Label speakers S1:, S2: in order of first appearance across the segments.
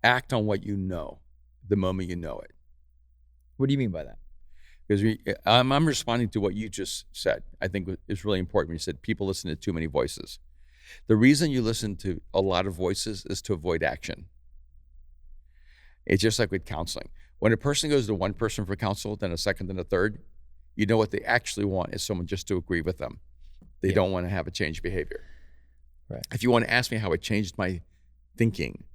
S1: act on what you know the moment you know it.
S2: What do you mean by that?
S1: Because I'm responding to what you just said. I think is really important when you said people listen to too many voices. The reason you listen to a lot of voices is to avoid action. It's just like with counseling. When a person goes to one person for counsel, then a second, then a third, you know what they actually want is someone just to agree with them. They don't want to have a change behavior.
S2: Right.
S1: If you want to ask me how it changed my thinking,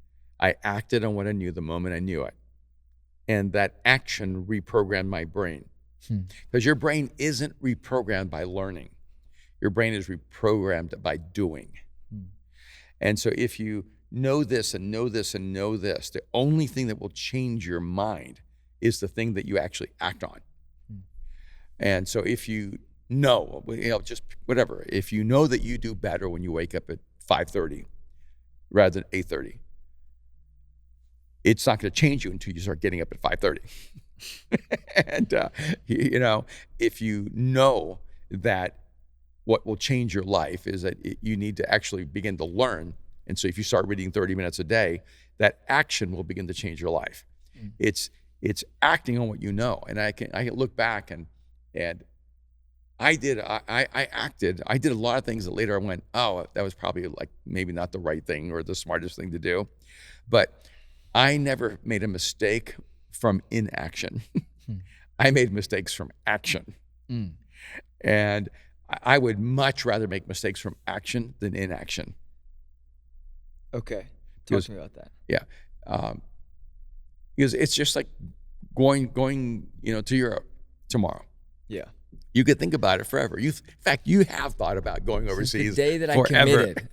S1: I acted on what I knew the moment I knew it. And that action reprogrammed my brain. Because your brain isn't reprogrammed by learning. Your brain is reprogrammed by doing. And so if you know this and know this and know this, the only thing that will change your mind is the thing that you actually act on. And so if you know, just whatever, if you know that you do better when you wake up at 5:30 rather than 8:30, it's not going to change you until you start getting up at 5:30. And, if you know that what will change your life is that you need to actually begin to learn. And so if you start reading 30 minutes a day, that action will begin to change your life. It's acting on what you know. And I can look back and I acted. I did a lot of things that later I went, oh, that was probably like maybe not the right thing or the smartest thing to do. But I never made a mistake from inaction. I made mistakes from action. And I would much rather make mistakes from action than inaction.
S2: Okay. Talk to me about that.
S1: Yeah. Because it's just like going, to Europe tomorrow.
S2: Yeah.
S1: You could think about it forever. In fact, you have thought about going overseas
S2: Since the day that
S1: forever.
S2: I committed.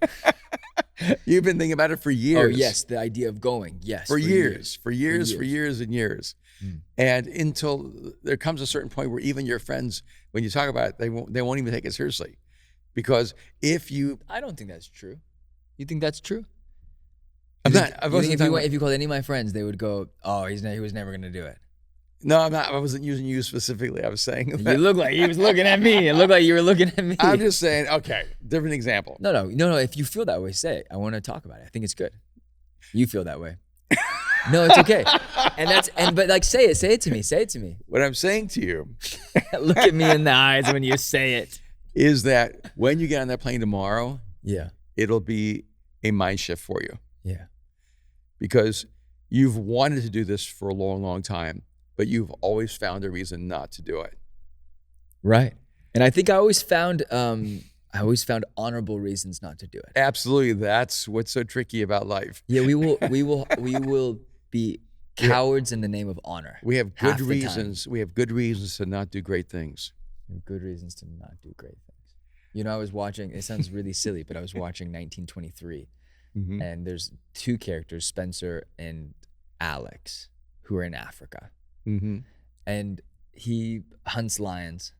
S1: You've been thinking about it for years.
S2: Oh, yes. The idea of going. Yes.
S1: For years and years. And until there comes a certain point where even your friends, when you talk about it, they won't even take it seriously. Because if you...
S2: I don't think that's true. You think that's true?
S1: If
S2: you called any of my friends, they would go, oh, he was never going to do it.
S1: No, I'm not. I wasn't using you specifically. I was saying that.
S2: You look like he was looking at me. It looked like you were looking at me.
S1: I'm just saying, okay, different example.
S2: No. If you feel that way, say it. I want to talk about it. I think it's good. You feel that way. No, it's okay. But say it to me. Say it to me.
S1: What I'm saying to you.
S2: Look at me in the eyes when you say it.
S1: Is that when you get on that plane tomorrow,
S2: yeah,
S1: it'll be a mind shift for you.
S2: Yeah.
S1: Because you've wanted to do this for a long, long time, but you've always found a reason not to do it.
S2: Right. And I think I always found honorable reasons not to do it.
S1: Absolutely. That's what's so tricky about life.
S2: Yeah, we will be cowards in the name of honor.
S1: We have good reasons. We have good reasons to not do great things.
S2: We have good reasons to not do great things. I was watching, it sounds really silly, but I was watching 1923. And there's two characters, Spencer and Alex, who are in Africa. And he hunts lions.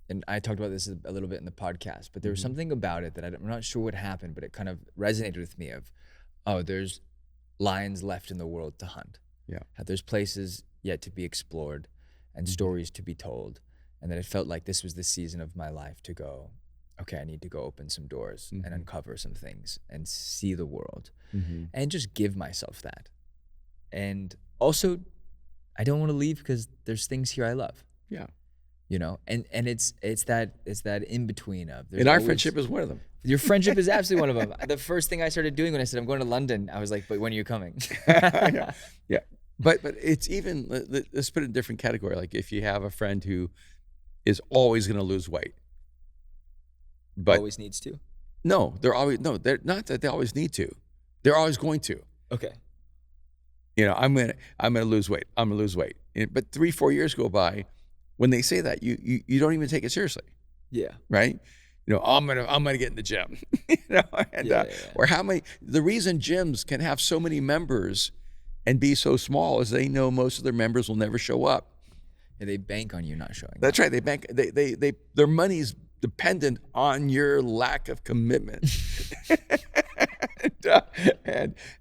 S2: And I talked about this a little bit in the podcast, but there was something about it that I'm not sure what happened, but it kind of resonated with me there's lions left in the world to hunt.
S1: Yeah.
S2: There's places yet to be explored and stories to be told. And that it felt like this was the season of my life to go, okay, I need to go open some doors and uncover some things and see the world and just give myself that. And also, I don't want to leave because there's things here I love.
S1: Yeah.
S2: And it's that in between of.
S1: And our friendship is one of them.
S2: Your friendship is absolutely one of them. The first thing I started doing when I said I'm going to London, I was like, but when are you coming?
S1: Yeah. But it's even, let's put it in a different category. Like if you have a friend who is always going to lose weight. But
S2: always needs to?
S1: No, they're not that they always need to. They're always going to.
S2: Okay.
S1: I'm gonna lose weight. I'm gonna lose weight. But 3-4 years go by, when they say that, you don't even take it seriously.
S2: Yeah.
S1: Right. I'm gonna get in the gym. Or the reason gyms can have so many members and be so small is they know most of their members will never show up.
S2: Yeah, they bank on you not showing up.
S1: That's right. They bank. Their money's dependent on your lack of commitment.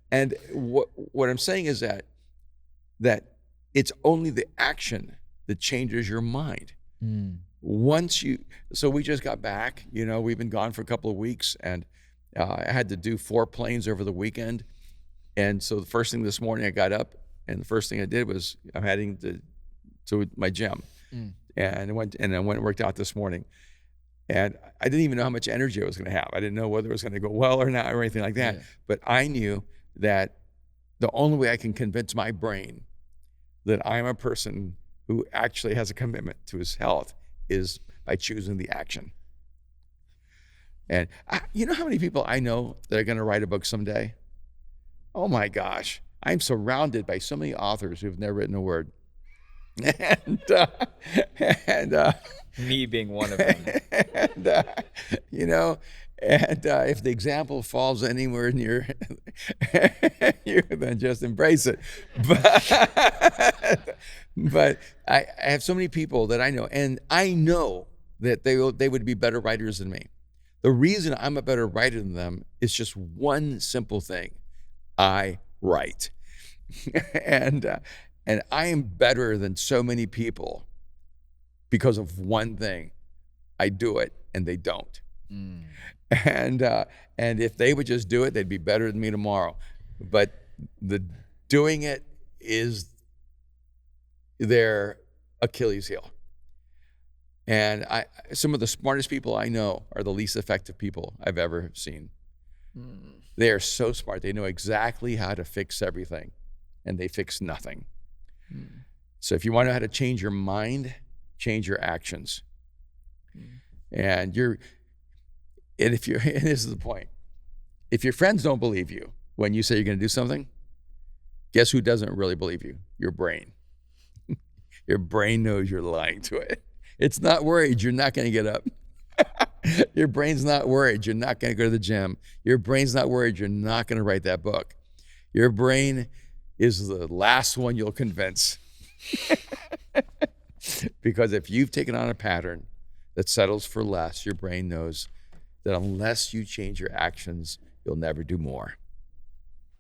S1: and what I'm saying is that it's only the action that changes your mind. So we just got back, we've been gone for a couple of weeks, and I had to do 4 planes over the weekend. And so the first thing this morning I got up, and the first thing I did was I'm heading to my gym. And I went and worked out this morning. And I didn't even know how much energy I was going to have. I didn't know whether it was going to go well or not or anything like that. But I knew that the only way I can convince my brain that I'm a person who actually has a commitment to his health is by choosing the action. And you know how many people I know that are going to write a book someday? Oh my gosh. I'm surrounded by so many authors who've never written a word. And
S2: me being one of them.
S1: And, you know, and if the example falls anywhere near you, then just embrace it. But I have so many people that I know, and I know that they would be better writers than me. The reason I'm a better writer than them is just one simple thing. I write. And I am better than so many people because of one thing. I do it and they don't. And if they would just do it, they'd be better than me tomorrow. But the doing it is their Achilles heel. And some of the smartest people I know are the least effective people I've ever seen. They are so smart. They know exactly how to fix everything, and they fix nothing. So if you want to know how to change your mind, change your actions. And this is the point. If your friends don't believe you when you say you're going to do something, guess who doesn't really believe you? Your brain. Your brain knows you're lying to it. It's not worried you're not going to get up. Your brain's not worried you're not going to go to the gym. Your brain's not worried you're not going to write that book. Your brain is the last one you'll convince. Because if you've taken on a pattern that settles for less, your brain knows that unless you change your actions, you'll never do more.